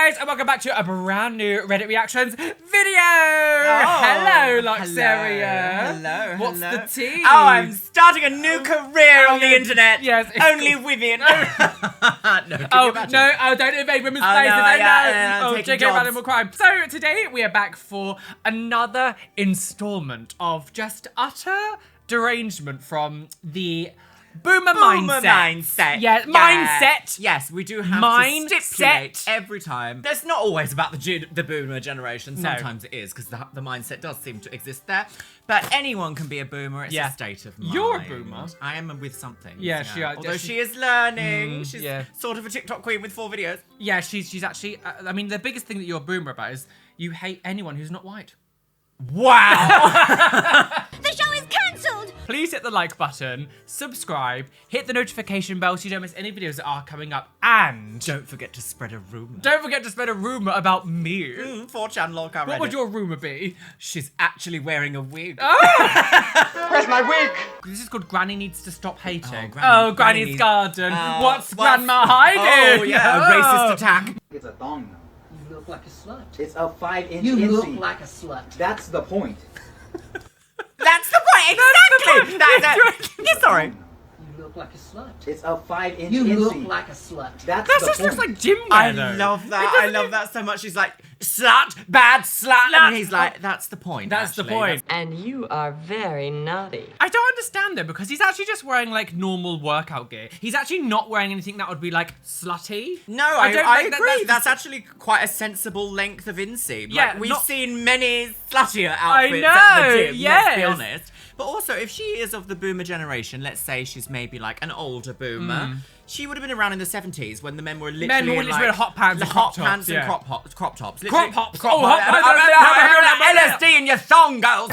guys, and welcome back to a brand new Reddit Reactions video! Hello, Luxeria. Hello. What's the tea? Oh, I'm starting a new career on the internet. Yes. Only women. No, don't invade women's places. No, JK Random will crime. So today we are back for another installment of just utter derangement from the Boomer mindset. Yeah. Mindset. Yes, we do have to stipulate every time. It's not always about the Boomer generation. Sometimes it is, because the mindset does seem to exist there. But anyone can be a Boomer. It's a state of mind. You're a Boomer. I am with something. Yeah, Although she is learning. She's sort of a TikTok queen with 4 videos. Yeah, she's actually, I mean, the biggest thing that you're a Boomer about is you hate anyone who's not white. Wow! The show is cancelled! Please hit the like button, subscribe, hit the notification bell so you don't miss any videos that are coming up, and don't forget to spread a rumor. Don't forget to spread a rumor about me. 4chan LOLcow. What would your rumor be? She's actually wearing a wig. Oh! Where's my wig? This is called Granny Needs to Stop Hating. Granny's Garden. What's Grandma hiding? Oh, yeah, a racist attack. It's a thong now. You look like a slut. It's a 5-inch You look incy. like a slut. That's the point. That's the point, exactly! Yeah, sorry. You look like a slut. It's a 5-inch You incy. look like a slut. That's That the just point. looks like gym wear, I though. love that. I love that so much. She's like, slut, bad slut. And he's like, that's the point. That's the actually. point. And you are very naughty. I don't understand though, because he's actually just wearing like normal workout gear. He's actually not wearing anything that would be like slutty. No, I agree. That's That's actually quite a sensible length of inseam. Yeah, Like, we've seen many sluttier outfits I at the know, gym, yes. let's be honest. But also, if she is of the Boomer generation, let's say she's maybe like an older Boomer, she would have been around in the 70s when the men were literally Men were literally wearing hot pants and crop tops, pants and yeah. crop tops. Crop tops. LSD in your thong, girls.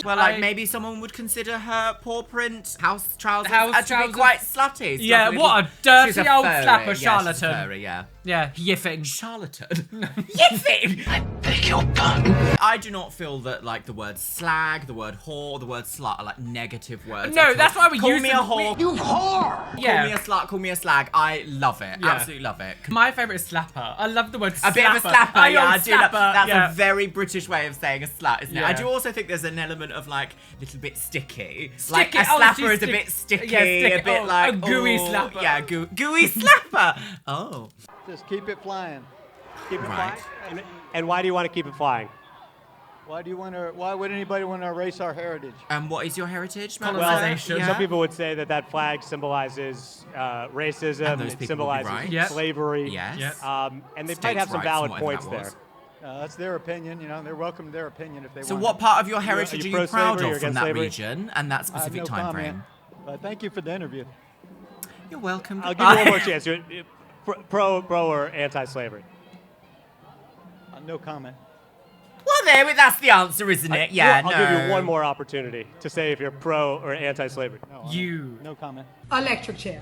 Well, like maybe someone would consider her paw print house trousers actually quite slutty. Yeah, Lovely what a little- she's dirty old furry. slapper Yeah, she's charlatan. furry, yeah. Yeah, yiffing. Charlatan. Yiffing! I beg your pardon. I do not feel that like the word slag, the word whore, the word slut are like negative words. No, that's why we call use me them. a whore. You whore! Yeah. Call me a slut, call me a slag. I love it. Yeah. Absolutely love it. My favourite is slapper. I love the word slapper. A bit of a slapper, Oh, yeah, I old do love slapper, that's yeah. a very British way of saying a slut, isn't it? Yeah. I do also think there's an element of like a little bit sticky. Sticky, Like a oh, slapper she's is a bit sticky, yeah, sticky. a bit Oh, like a gooey oh, slapper. Yeah, gooey slapper. Oh. Just keep it flying. Keep it Right. flying? And why do you want to keep it flying? Why would anybody want to erase our heritage? And what is your heritage? Matt? Colonization. Yeah. Some people would say that that flag symbolizes racism, And those it people symbolizes would be right. Yep. slavery. Yes. Yep. And they States' might have some rights, valid whatever points that there. was. That's their opinion. You know, they're welcome to their opinion if they So want. what part of your Are you heritage are you proud pro-slavery or of from against that slavery? region and that I have specific no time comment. frame? Thank you for the interview. You're welcome. I'll give you one more chance. Pro or anti-slavery? No comment. Well, that's the answer, isn't it? Yeah, I'll give you one more opportunity to say if you're pro or anti-slavery. No, no comment. Electric chair.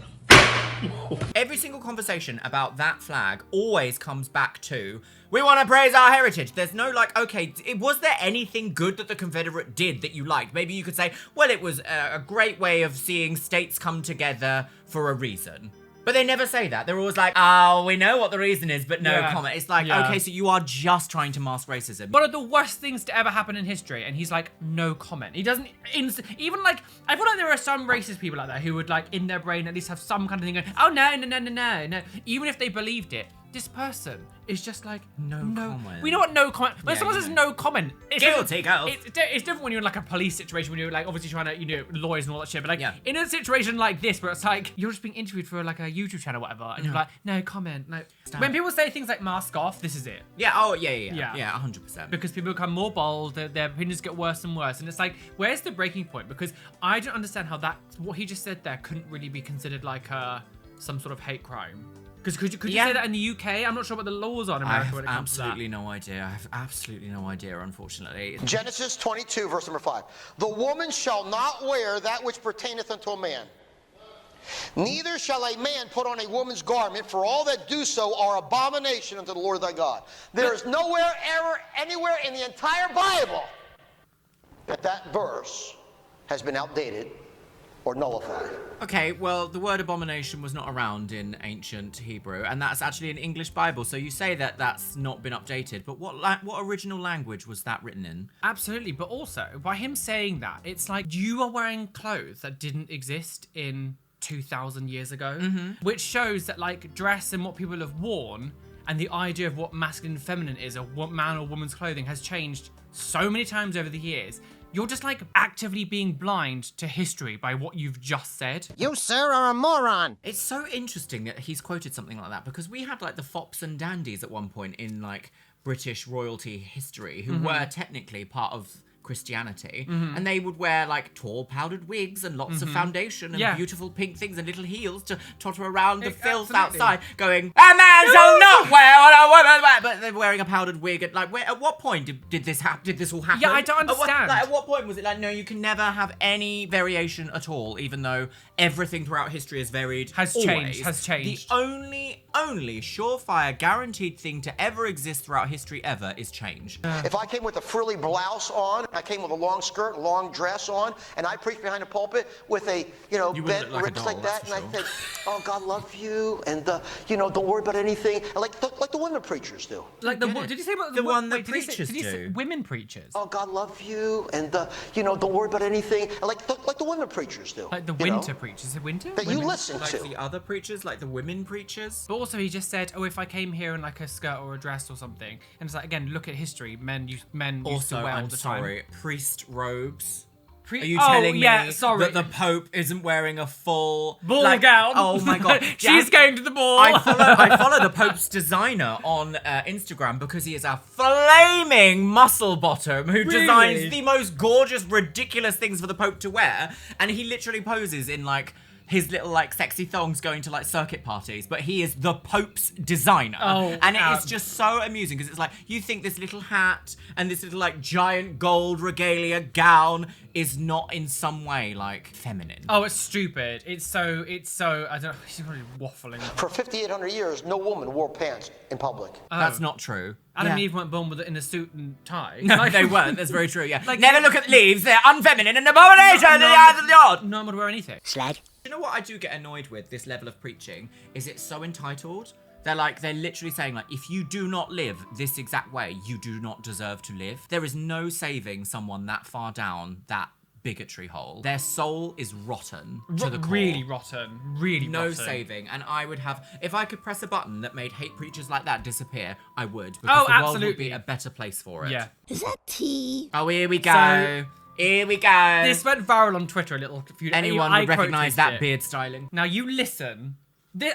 Every single conversation about that flag always comes back to, we want to praise our heritage. There's no like, okay, was there anything good that the Confederate did that you liked? Maybe you could say, well, it was a great way of seeing states come together for a reason. But they never say that. They're always like, oh, we know what the reason is, but no comment. It's like, okay, so you are just trying to mask racism. One of the worst things to ever happen in history, and he's like, no comment. He doesn't, even like, I feel like there are some racist people out there who would like, in their brain, at least have some kind of thing going, oh, no. Even if they believed it, this person is just like, no comment. We know what no comment, when someone says no comment, it's Guilty, girls. It's different when you're in like a police situation, when you're like, obviously trying to, you know, lawyers and all that shit, but like, in a situation like this, where it's like, you're just being interviewed for like a YouTube channel or whatever, and you're like, no comment, no. When people say things like mask off, this is it. Yeah, oh, yeah, 100%. Because people become more bold, their opinions get worse and worse, and it's like, where's the breaking point? Because I don't understand how what he just said there couldn't really be considered like some sort of hate crime. Because could you say that in the UK? I'm not sure what the laws are in America when it comes to that. I have absolutely no idea, unfortunately. Genesis 22, verse number 5. The woman shall not wear that which pertaineth unto a man. Neither shall a man put on a woman's garment, for all that do so are abomination unto the Lord thy God. There is nowhere, ever, anywhere in the entire Bible that verse has been outdated or nullify. Okay, well, the word abomination was not around in ancient Hebrew, and that's actually an English Bible, so you say that that's not been updated, but what original language was that written in? Absolutely, but also, by him saying that, it's like you are wearing clothes that didn't exist in 2,000 years ago, which shows that, like, dress and what people have worn and the idea of what masculine and feminine is, or what man or woman's clothing has changed so many times over the years. You're just like actively being blind to history by what you've just said. You, sir, are a moron. It's so interesting that he's quoted something like that, because we had like the fops and dandies at one point in like British royalty history who were technically part of Christianity, and they would wear like tall powdered wigs and lots of foundation and beautiful pink things and little heels to totter around the filth outside, going, "A man shall not wear what a woman wear," but they're wearing a powdered wig. At like, at what point did this happen? Did this all happen? Yeah, I don't understand. At what point was it like, no, you can never have any variation at all, even though everything throughout history has varied, has changed. The only surefire guaranteed thing to ever exist throughout history ever is change. If I came with a frilly blouse on, I came with a long skirt, long dress on, and I preached behind the pulpit with a, bent ribs like that, and I think, "Oh, God love you," and don't worry about anything, and like the women preachers do. Like did you say about the one that did preachers did you say do? Women preachers. "Oh, God love you," and don't worry about anything, and like the women preachers do. Like the winter preachers. Is it winter? That you listen like to. the other preachers, like the women preachers. But also he just said, "Oh, if I came here in like a skirt or a dress or something," and it's like, again, look at history. Men used to wear all the time. Priest robes. Are you Oh, telling yeah, me sorry. that the Pope isn't wearing a full ball gown? Oh my God. She's going to the ball. I follow the Pope's designer on Instagram because he is a flaming muscle bottom who designs the most gorgeous, ridiculous things for the Pope to wear. And he literally poses in like his little like sexy thongs going to like circuit parties, but he is the Pope's designer. And it is just so amusing because it's like, you think this little hat and this little like giant gold regalia gown is not in some way like feminine. Oh, it's stupid. It's so, I don't know, he's probably waffling. For 5,800 years, no woman wore pants in public. That's not true. Adam and Eve weren't born with it in a suit and tie. No, they weren't. That's very true, yeah. Like, never look at the leaves. They're unfeminine and abomination in the eyes of the Lord. No one would wear anything. Slag. You know what I do get annoyed with this level of preaching? Is it's so entitled. They're literally saying like, if you do not live this exact way, you do not deserve to live. There is no saving someone that far down that bigotry hole. Their soul is rotten to the core. Really rotten. Really no rotten. saving. And I would have, if I could press a button that made hate preachers like that disappear, I would. Because the world would be a better place for it. Yeah. Is that tea? Oh, here we go. Here we go. This went viral on Twitter a little few days. Anyone would recognise that beard styling. Now you listen.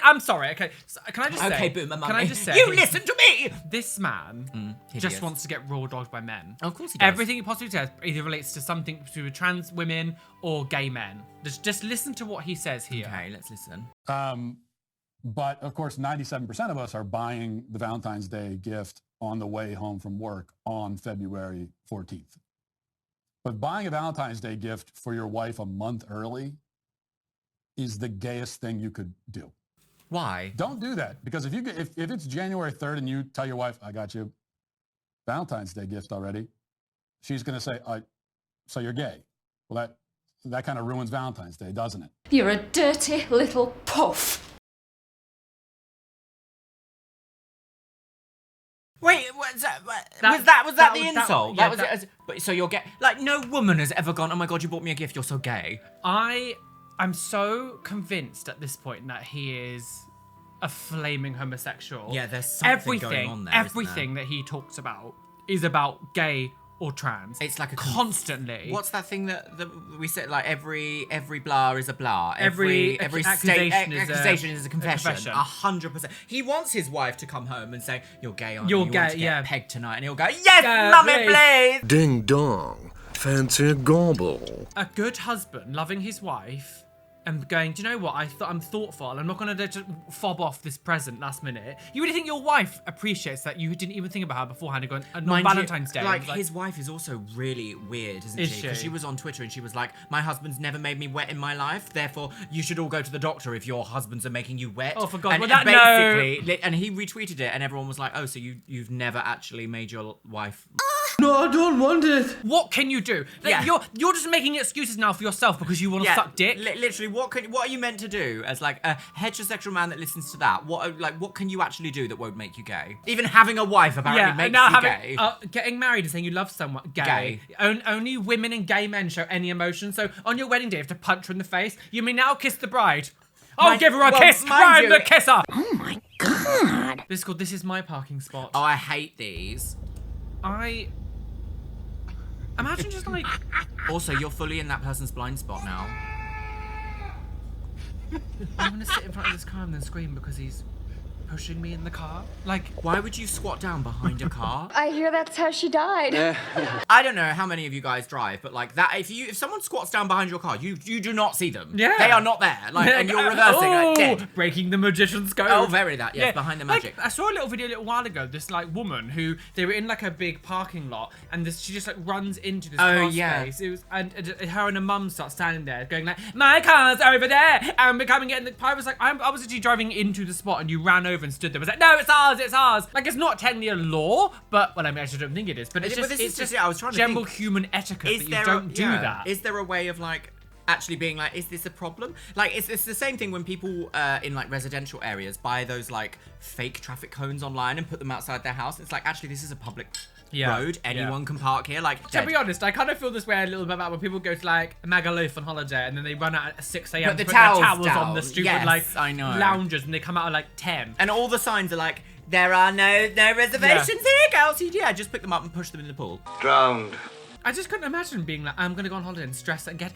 I'm sorry. Okay, so can I just say? Okay, boomer mummy. Can I just say? You listen to me. This man just wants to get raw dogged by men. Of course he does. Everything he possibly says either relates to something to do with trans women or gay men. Just listen to what he says here. Okay, let's listen. But of course, 97% of us are buying the Valentine's Day gift on the way home from work on February 14th. But buying a Valentine's Day gift for your wife a month early is the gayest thing you could do. Why? Don't do that, because if it's January 3rd and you tell your wife, "I got you Valentine's Day gift already," she's going to say, "So you're gay." Well, that kind of ruins Valentine's Day, doesn't it? You're a dirty little puff. Wait, was that the insult? But so you're gay? Like, no woman has ever gone, "Oh my God, you bought me a gift. You're so gay." I'm so convinced at this point that he is a flaming homosexual. Yeah, there's something going on there. Everything that he talks about is about gay or trans. It's like a constantly. What's that thing that we said? Like every blah is a blah. Every accusation is a confession. 100%. He wants his wife to come home and say, "You're gay, aren't you? You're gay, want to get yeah. pegged tonight," and he'll go, "Yes, mummy, please." Ding dong. Fancy a gobble. A good husband loving his wife and going, "Do you know what? I'm thoughtful. I'm not going to just fob off this present last minute." You really think your wife appreciates that you didn't even think about her beforehand and going, "On Valentine's Day." Like, his wife is also really weird, isn't she? Because she was on Twitter and she was like, "My husband's never made me wet in my life, therefore you should all go to the doctor if your husbands are making you wet." Oh, for God. And Well, basically, and he retweeted it and everyone was like, "Oh, so you've never actually made your wife No, I don't want it. What can you do? Like, Yeah. you're just making excuses now for yourself because you want to suck dick. Literally, what are you meant to do as like a heterosexual man that listens to that? What can you actually do that won't make you gay? Even having a wife apparently makes you gay. Getting married and saying you love someone gay. Only women and gay men show any emotion. So on your wedding day, you have to punch her in the face. You may now kiss the bride. Oh, give her a kiss! I'm the kisser! Oh my god! This is called This Is My Parking Spot. Oh, I hate these. Imagine just like... Also, you're fully in that person's blind spot now. I'm gonna sit in front of this car and then scream because he's pushing me in the car. Like, why would you squat down behind a car? I hear that's how she died. I don't know how many of you guys drive, but like that, if someone squats down behind your car, you do not see them. Yeah. They are not there. Like, and you're reversing like dead. Breaking the magician's code. Oh, very that. Yes, behind the magic. Like, I saw a little video a little while ago. This like woman who they were in like a big parking lot, and she just like runs into this car space. It was and her and her mum start standing there, going like, "My car's over there," and we're coming in. The car was like, I was actually driving into the spot, and you ran over and stood there. It was like, "No, it's ours, it's ours." Like, it's not technically a law, but I mean, I actually don't think it is. But it's just I was trying to general think, human etiquette that you don't do that. Is there a way of like actually being like, is this a problem? Like, it's the same thing when people in like residential areas buy those like fake traffic cones online and put them outside their house. It's like, actually, this is a public road. Anyone can park here. Like, to be honest, I kind of feel this way a little bit about when people go to like Magaluf on holiday and then they run out at 6 a.m. Put the to put their towels towels down. on the stupid Yes, like I know. loungers, and they come out at like 10. And all the signs are like, there are no reservations here, girls. Yeah, just pick them up and push them in the pool. Drowned. I just couldn't imagine being like, I'm gonna go on holiday and stress and get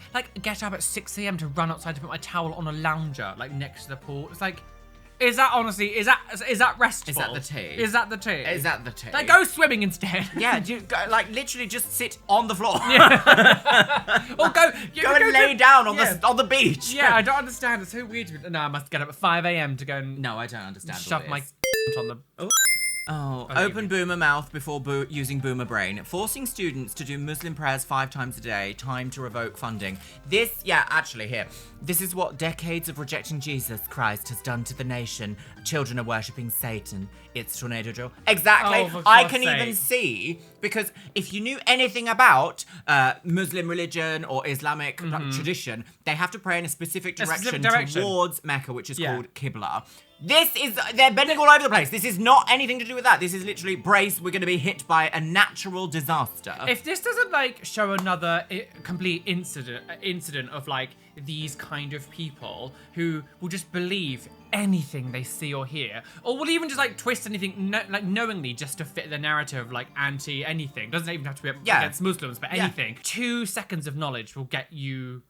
up at 6 a.m. to run outside to put my towel on a lounger like next to the pool. It's like, is that honestly, is that restful? Is that the tea? Is that the tea? Is that the tea? Like, go swimming instead. Yeah, like literally just sit on the floor. Or go and lay down on the beach. Yeah, I don't understand. It's so weird. No, I must get up at 5 a.m. to go and no, I don't understand. Shove my on the. Oh, open boomer mouth before using boomer brain. Forcing students to do Muslim prayers 5 times a day. Time to revoke funding. This is what decades of rejecting Jesus Christ has done to the nation. Children are worshipping Satan. It's tornado drill. Exactly. Oh, I can even see, because if you knew anything about Muslim religion or Islamic tradition, they have to pray in a specific direction towards Mecca, which is called Qibla. They're bending all over the place. This is not anything to do with that. This is literally, brace, we're going to be hit by a natural disaster. If this doesn't like show another complete incident of like these kind of people who will just believe anything they see or hear, or will even just like twist anything like knowingly just to fit the narrative, like anti anything. Doesn't even have to be against Muslims, but anything. 2 seconds of knowledge will get you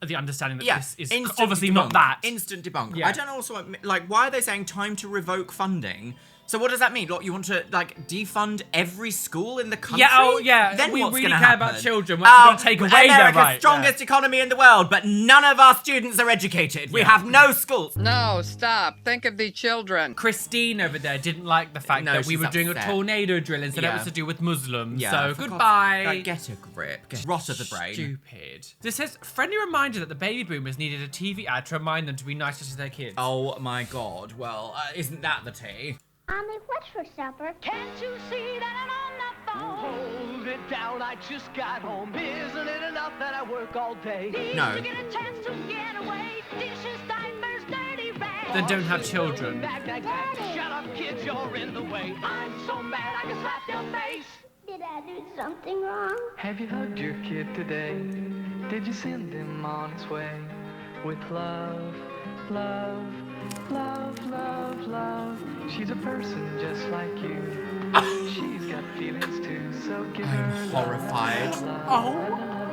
the understanding that this is obviously not that. Instant debunk. Yeah. I don't also, like, why are they saying time to revoke funding? So what does that mean? Like, you want to, like, defund every school in the country? Yeah, Then we what's really gonna care happen? about children. We're going to take away their rights. Strongest economy in the world, but none of our students are educated. We have no schools. No, stop. Think of the children. Christine over there didn't like the fact that we were doing a tornado drill and said it was to do with Muslims. So goodbye. Like, get a grip. Rot of the brain. Stupid. This says, friendly reminder that the baby boomers needed a TV ad to remind them to be nicer to their kids. Oh my god. Well, isn't that the tea? Mommy, what's for supper? Can't you see that I'm on the phone? Hold it down, I just got home. Isn't it enough that I work all day? No. To get a chance to get away. Dishes, diapers, dirty rags. Then don't have children. Shut up, kids, you're in the way. I'm so mad I can slap your face. Did I do something wrong? Have you hugged your kid today? Did you send him on his way? With love, love, love, love, love. She's a person just like you. She's got feelings too, so give her I'm horrified. Oh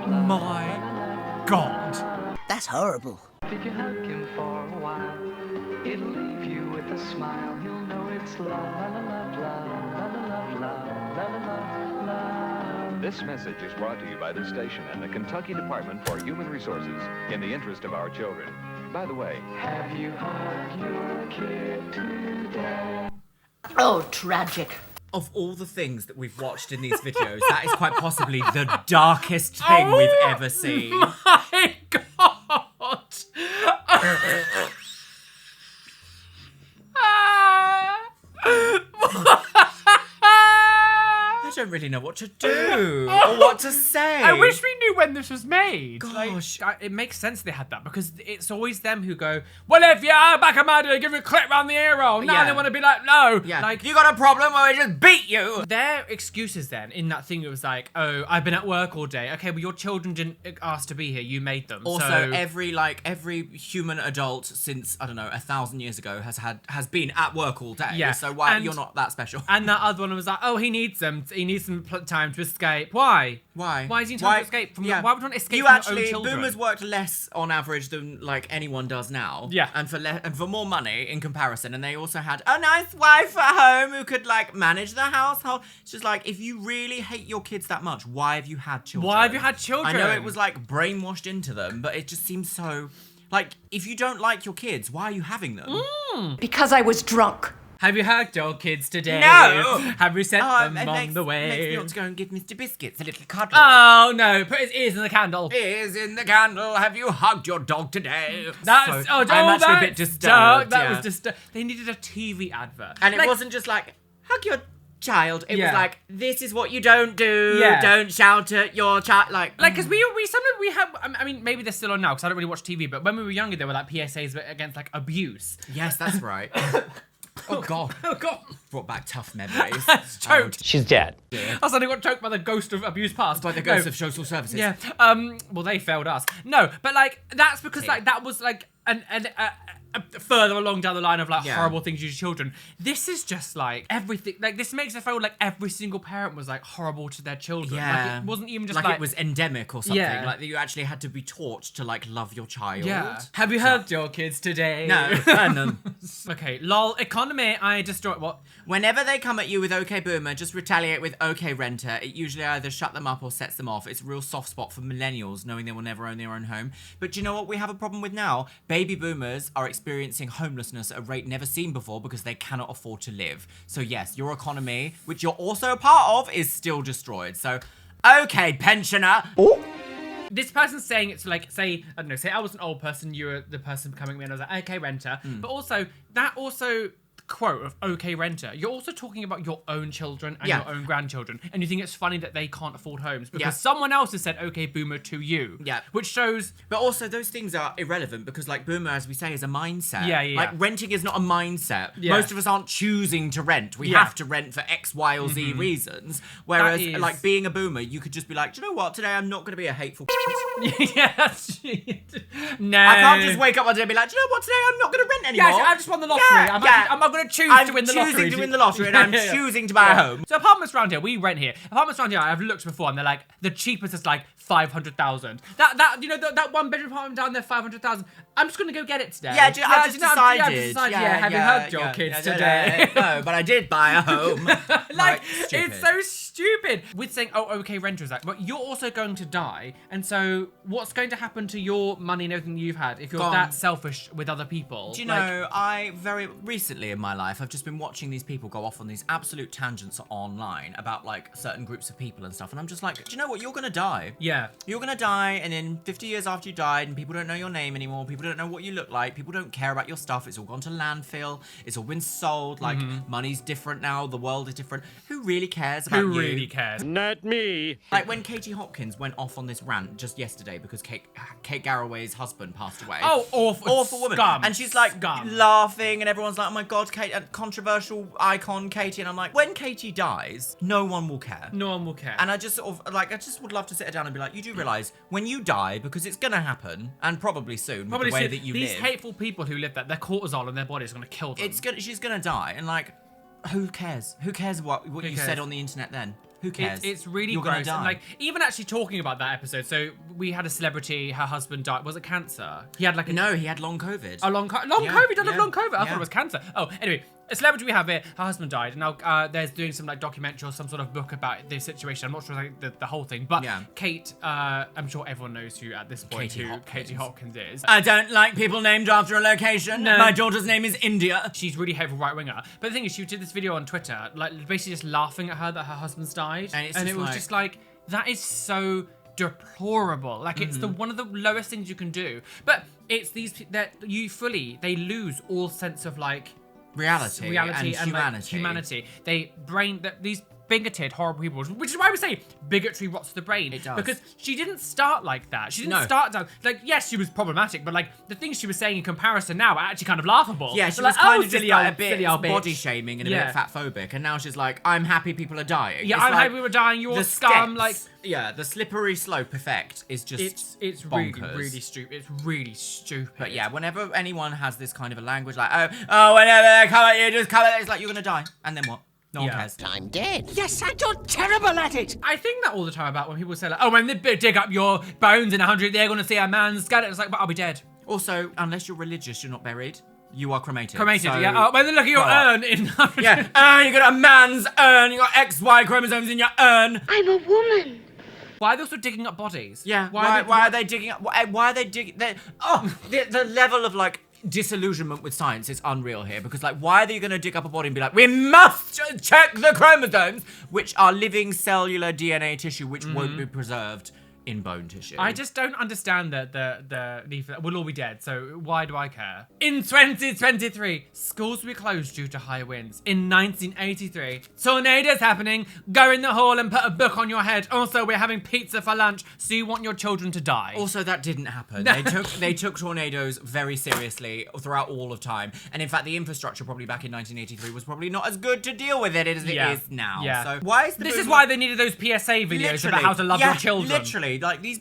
my god. That's horrible. If you hug him for a while, it'll leave you with a smile. He'll know it's love, love, love, love, love, love, love, love, love. This message is brought to you by this station and the Kentucky Department for Human Resources in the interest of our children. By the way, have you hugged your kid today? Oh, tragic. Of all the things that we've watched in these videos, that is quite possibly the darkest thing we've ever seen. My god. don't really know what to do or what to say. I wish we knew when this was made. Gosh. It makes sense they had that because it's always them who go, well, if you're back of my day, give you a clip round the ear roll. Now they want to be like, no. Yeah. Like, you got a problem where we just beat you. Their excuses then in that thing, it was like, oh, I've been at work all day. Okay, well, your children didn't ask to be here. You made them. Also, so... every human adult since, I don't know, 1,000 years ago has been at work all day. Yeah. So why you're not that special? And that other one was like, oh, he needs some time to escape. Why? Why? Why is he trying to escape from? Why would you want to escape you from actually, your own children? Boomers worked less on average than like anyone does now. Yeah. And for more money in comparison, and they also had a nice wife at home who could like manage the household. It's just like, if you really hate your kids that much, why have you had children? Why have you had children? I know it was like brainwashed into them, but it just seems so like, if you don't like your kids, why are you having them? Because I was drunk. Have you hugged your kids today? No! Have you sent them on the way? Makes me want to go and give Mr. Biscuits a little cuddle. Oh, no. Put his ears in the candle. Ears in the candle. Have you hugged your dog today? I'm actually a bit disturbed. That was disturbed. They needed a TV advert. And it wasn't just like, hug your child. It was like, this is what you don't do. Yeah. Don't shout at your child. Like, because we sometimes we have. I mean, maybe they're still on now because I don't really watch TV. But when we were younger, there were like PSAs against like abuse. Yes, that's right. Oh God! Oh God! Brought back tough memories. Choked. She's dead. I suddenly got choked by the ghost of abuse past. By the ghost of social services. Yeah. Well, they failed us. No, but like that's because like that was like further along down the line of like horrible things you do to children. This is just like everything. Like this makes it feel like every single parent was like horrible to their children. Yeah. Like, it wasn't even just like it was endemic or something. Yeah. Like that you actually had to be taught to like love your child. Yeah. Have you hugged your kids today? No. Okay. Lol. Economy. I destroy what? Whenever they come at you with OK Boomer, just retaliate with OK Renter. It usually either shut them up or sets them off. It's a real soft spot for millennials, knowing they will never own their own home. But do you know what we have a problem with now? Baby boomers are experiencing homelessness at a rate never seen before because they cannot afford to live. So yes, your economy, which you're also a part of, is still destroyed. So, okay, pensioner. This person's saying it's like, say, I don't know, say I was an old person, you were the person coming in, I was like, okay, renter. But also, that also quote of okay renter, you're also talking about your own children and your own grandchildren, and you think it's funny that they can't afford homes because someone else has said okay boomer to you, which shows. But also those things are irrelevant because like boomer, as we say, is a mindset. Like yeah. renting is not a mindset. Most of us aren't choosing to rent. We have to rent for X, Y, or Z reasons. Whereas like being a boomer, you could just be like, do you know what, today I'm not going to be a hateful No, I can't just wake up one day and be like, do you know what, today I'm not going to rent anymore. Yeah, I just won the lottery. I'm going to choose to win the lottery. I'm choosing to win the lottery and I'm choosing to buy a home. So apartments around here, we rent here. Apartments around here, I've looked before and they're like, the cheapest is like 500,000. That you know, that one bedroom apartment down there, 500,000. I'm just going to go get it today. I've just decided. Have you hugged your kids today? No, but I did buy a home. Like it's so stupid. With saying, oh, okay, renters, like, but you're also going to die. And so what's going to happen to your money and everything you've had if you're that selfish with other people? Do you know, I very recently in my life, I've just been watching these people go off on these absolute tangents online about like certain groups of people and stuff. And I'm just like, do you know what? You're going to die. Yeah. You're going to die. And in 50 years after you died and people don't know your name anymore, people don't know what you look like, people don't care about your stuff. It's all gone to landfill. It's all been sold. Like money's different now. The world is different. Who really cares about you? Who really cares? Not me. Like when Katie Hopkins went off on this rant just yesterday because Kate Garraway's husband passed away. Oh, awful woman. Scum. And she's like laughing and everyone's like, oh my God, Kate, a controversial icon, Katie. And I'm like, when Katie dies, no one will care. No one will care. And I just sort of like, I just would love to sit her down and be like, you do realise when you die, because it's gonna happen, and probably soon, with the way that you live. These hateful people who live that, their cortisol in their body is gonna kill them. She's gonna die, and like, who cares? Who cares what you said on the internet then? Who cares? It's really You're gross. gonna die. And like, even actually talking about that episode, so we had a celebrity, her husband died. Was it cancer? He had like No, he had long COVID. A long COVID? He died of long COVID? I thought it was cancer. Oh, anyway. A celebrity we have here, her husband died, and now there's doing some like documentary or some sort of book about this situation. I'm not sure like, the whole thing, but Kate, I'm sure everyone knows who at this point Katie Hopkins is. I don't like people named after a location. No. My daughter's name is India. She's really hateful right winger. But the thing is, she did this video on Twitter, like basically just laughing at her that her husband's died, and it was just like that is so deplorable. Like it's one of the lowest things you can do. But it's these that they lose all sense of like reality and humanity. Like, humanity. These bigoted, horrible people, which is why we say bigotry rots the brain. It does. Because she didn't start like that. She didn't start down, like, yes, she was problematic, but like the things she was saying in comparison now are actually kind of laughable. Yeah, she They're was like, kind oh, of just silly like old- a bit silly old bitch. body shaming and a bit fat phobic, and now she's like, I'm happy people are dying. Yeah, It's I'm like happy we were dying, you're the scum, steps- like... Yeah, the slippery slope effect is just It's bonkers. really stupid. It's really stupid. But yeah, whenever anyone has this kind of a language like, oh, whenever they come at you, just come at it, it's like, you're gonna die. And then what? No one cares. I'm dead. Yes, and you're terrible at it. I think that all the time about when people say like, oh, when they dig up your bones in 100, they're gonna see a man's skeleton. It's like, but I'll be dead. Also, unless you're religious, you're not buried. You are cremated. Cremated, so yeah. Oh, when they look at your urn in 100. Yeah, you got a man's urn, you got XY chromosomes in your urn. I'm a woman. Why are they also digging up bodies? Yeah, why are they digging up? Why are they digging? The level of like disillusionment with science is unreal here, because like, why are they gonna dig up a body and be like, we must check the chromosomes, which are living cellular DNA tissue, which won't be preserved in bone tissue. I just don't understand the need for that. We'll all be dead, so why do I care? In 2023, schools will be closed due to high winds. In 1983, tornadoes happening, go in the hall and put a book on your head. Also, we're having pizza for lunch, so you want your children to die. Also, that didn't happen. They took tornadoes very seriously throughout all of time. And in fact, the infrastructure probably back in 1983 was probably not as good to deal with it as it is now. Yeah. So why is This is why they needed those PSA videos about how to love your children. Literally, like this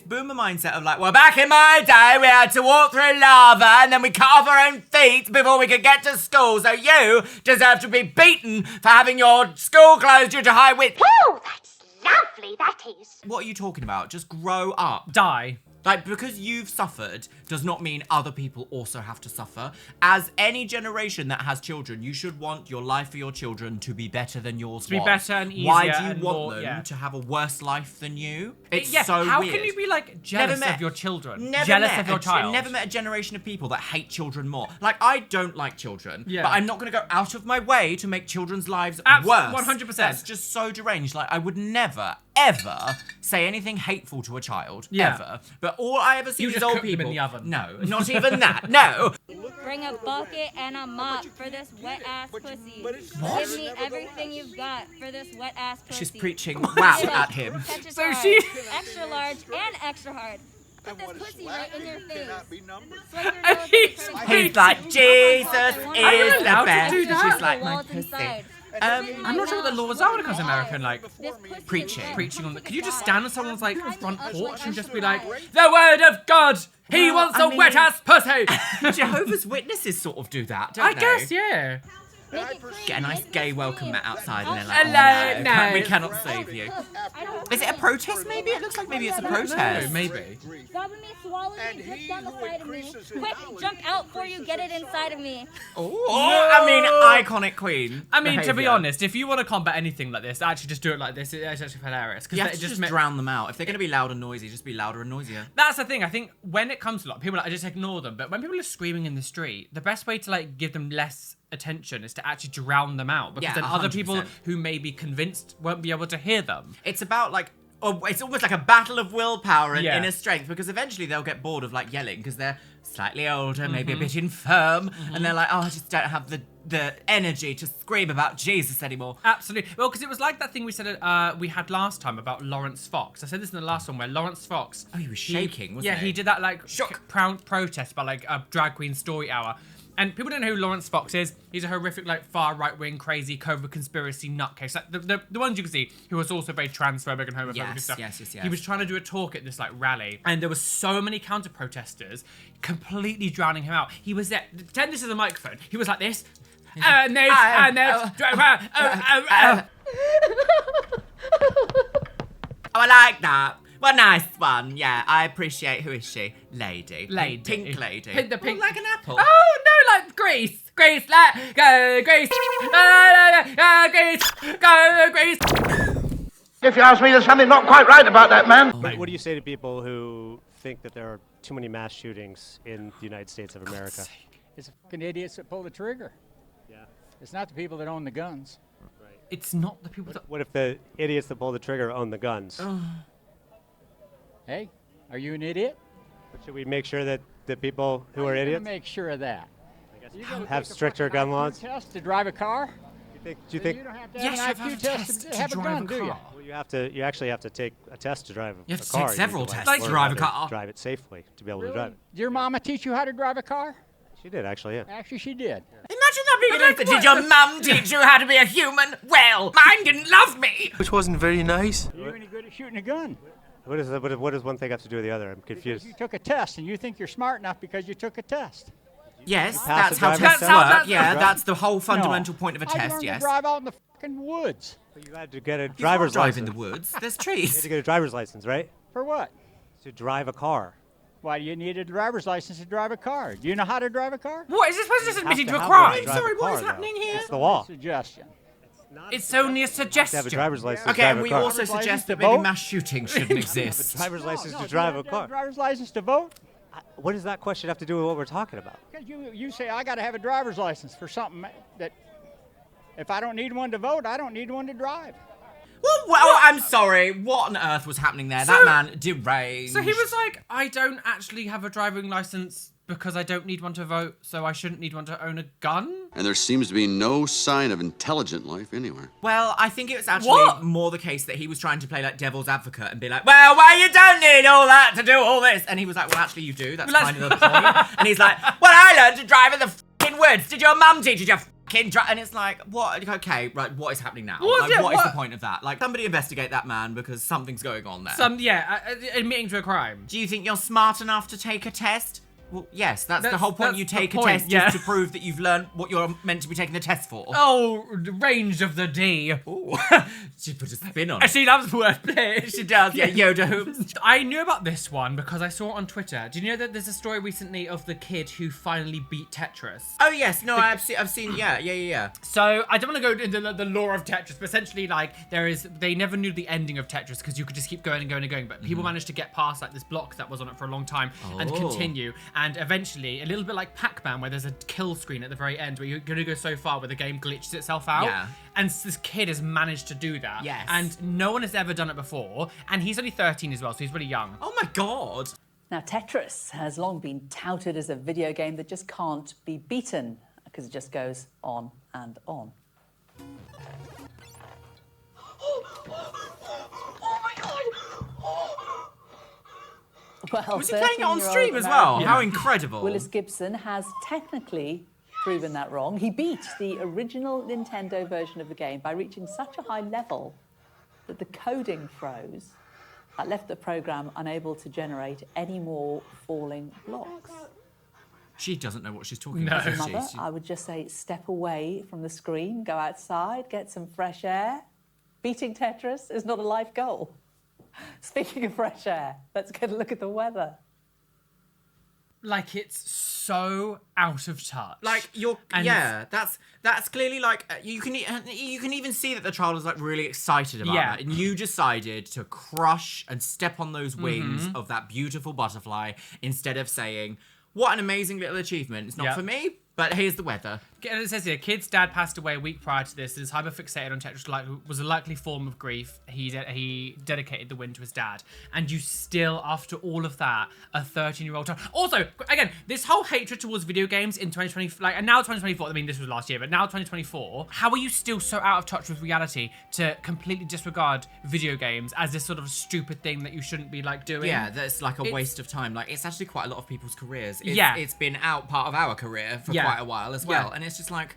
boomer mindset of like, well, back in my day, we had to walk through lava and then we cut off our own feet before we could get to school. So you deserve to be beaten for having your school closed due to high wind. Woo, that's lovely, that is. What are you talking about? Just grow up. Die. Like, because you've suffered does not mean other people also have to suffer. As any generation that has children, you should want your life for your children to be better than yours To be was. better and easier. Why do you and want more, them to have a worse life than you? It's yeah, so how weird. can you be like jealous of your children? Never Jealous met of your child? Never met a generation of people that hate children more. Like, I don't like children, Yeah. but I'm not going to go out of my way to make children's lives worse. 100%. That's just so deranged. Like, I would never, ever say anything hateful to a child, ever. But all I ever see You is just old cook them in people. the oven. No, not even that. No. Bring a bucket and a mop for this wet ass pussy. What? Give me everything you've got for this wet ass pussy. She's preaching wow at him. Tetris So hard, she- extra large and extra hard. Put this pussy right in your face. He's like, Jesus is the allowed to best. do that? She's like, my pussy. I'm not sure what the laws are when it comes to American, like, Preaching on the... Could you just stand on someone's, like, front porch and just be like, the word of God! He wants a wet-ass pussy! Jehovah's Witnesses sort of do that, don't I they? guess, yeah. Get a nice gay welcome mat outside and they're like, Hello, oh, no. we cannot save you. Is it a protest maybe? It looks like maybe it's a protest. Maybe. Grab me, swallow me, drip down the side of me. Quick, jump out before you get it inside of me. Oh, I mean, iconic queen. I mean, to be behaviour. honest, if you want to combat anything like this, actually just do it like this. It's actually hilarious. You have to just drown them out. If they're going to be loud and noisy, just be louder and noisier. That's the thing. I think when it comes to like, people, like, I just ignore them. But when people are screaming in the street, the best way to like give them less attention is to actually drown them out, because Yeah, then other 100%. people who may be convinced won't be able to hear them. It's about like, it's almost like a battle of willpower and Yeah. inner strength, because eventually they'll get bored of like yelling because they're slightly older, maybe a bit infirm, and they're like, oh, I just don't have the energy to scream about Jesus anymore. Absolutely. Well, because it was like that thing we said we had last time about Lawrence Fox. I said this in the last one where Lawrence Fox. Oh, he was shaking, wasn't he? Yeah, he did that like proud protest about like a drag queen story hour. And people don't know who Lawrence Fox is. He's a horrific, like, far right-wing, crazy, covert conspiracy nutcase. Like, the ones you can see, who was also very transphobic and homophobic and stuff. Yes. He was trying to do a talk at this, like, rally. And there were so many counter-protesters completely drowning him out. He was there. Pretend this is a microphone. He was like this. Oh, I like that. Well, nice one. Yeah, I appreciate. Who is she? Lady. Lady. Pink lady. The pink. Like an apple. Oh, no, like Grease. Grease, let go, Grease. Grease, go, Grease. If you ask me, there's something not quite right about that man. What do you say to people who think that there are too many mass shootings in the United States of America? It's the fucking idiots that pull the trigger. Yeah. It's not the people that own the guns. Right. It's not the people that... What if the idiots that pull the trigger own the guns? Hey, are you an idiot? But should we make sure that the people who are idiots Make sure of that. have stricter gun laws? Test to drive a car? Do you think? You don't have to have an IQ test to have a gun, do you? Well, you actually have to take a test to drive a car. You have to take several tests to to drive a car. Drive it safely to be able to drive it. Did your mama teach you how to drive a car? She did, actually, yeah. Actually, she did. Imagine that being like, did your mum teach you how to be a human? Well, mine didn't love me. Which wasn't very nice. Are you any good at shooting a gun? What does one thing have to do with the other? I'm confused. You took a test, and you think you're smart enough because you took a test. Yes, that's how tests work. Yeah, that's the whole fundamental point of a test, I learned yes. to drive out in the fucking woods. But you had to get a driver's license. Drive in the woods. There's trees. You had to get a driver's license, right? For what? To drive a car. Why do you need a driver's license to drive a car? Do you know how to drive a car? What, is this person just admitting to a have crime? one. Sorry, what is Car, happening here? It's the law. Suggestion. It's only a suggestion. To have a driver's license to Okay, drive and a we car. also suggest that maybe mass shootings shouldn't exist. A driver's license to drive a car. Driver's license to vote? What does that question have to do with what we're talking about? Because you say I got to have a driver's license for something that if I don't need one to vote, I don't need one to drive. Well, I'm sorry. What on earth was happening there? That man deranged. So he was like, I don't actually have a driving license because I don't need one to vote, so I shouldn't need one to own a gun? And there seems to be no sign of intelligent life anywhere. Well, I think it was actually more the case that he was trying to play like devil's advocate and be like, well, you don't need all that to do all this. And he was like, well, actually you do. That's kind of the point. And he's like, well, I learned to drive in the f***ing woods. Did your mum teach you to f***ing drive? And it's like, what? Okay, right, what is happening now? What is the point of that? Like, somebody investigate that man because something's going on there. Admitting to a crime. Do you think you're smart enough to take a test? Well, yes, that's the whole point. You take a test yeah. is to prove that you've learned what you're meant to be taking the test for. Oh, range of the D. Ooh. She put a spin on it. She loves wordplay. She does, yeah, Yoda hoops. I knew about this one because I saw it on Twitter. Do you know that there's a story recently of the kid who finally beat Tetris? Oh, yes. No, I've seen, yeah. So, I don't want to go into the lore of Tetris, but essentially, like, they never knew the ending of Tetris because you could just keep going and going and going, but people managed to get past, like, this block that was on it for a long time and continue. And eventually, a little bit like Pac-Man, where there's a kill screen at the very end, where you're going to go so far where the game glitches itself out. Yeah. And this kid has managed to do that. Yes. And no one has ever done it before. And he's only 13 as well, so he's really young. Oh my God. Now, Tetris has long been touted as a video game that just can't be beaten because it just goes on and on. Oh my God. Well, was he playing it on stream as well? How incredible. Willis Gibson has technically proven that wrong. He beat the original Nintendo version of the game by reaching such a high level that the coding froze. That left the program unable to generate any more falling blocks. She doesn't know what she's talking about. As a mother, I would just say step away from the screen, go outside, get some fresh air. Beating Tetris is not a life goal. Speaking of fresh air, let's get a look at the weather. Like, it's so out of touch. Like, that's clearly like you can even see that the child is like really excited about that, and you decided to crush and step on those wings of that beautiful butterfly instead of saying, "What an amazing little achievement! It's not for me, but here's the weather." And it says here, kid's dad passed away a week prior to this and is hyperfixated on Tetris was a likely form of grief. He dedicated the win to his dad. And you still, after all of that, a 13-year-old child. Also, again, this whole hatred towards video games in 2020, and now 2024, I mean, this was last year, but now 2024, how are you still so out of touch with reality to completely disregard video games as this sort of stupid thing that you shouldn't be, like, doing? Yeah, that's like a waste of time. Like, it's actually quite a lot of people's careers. It's been part of our career for quite a while as well. And it's just like,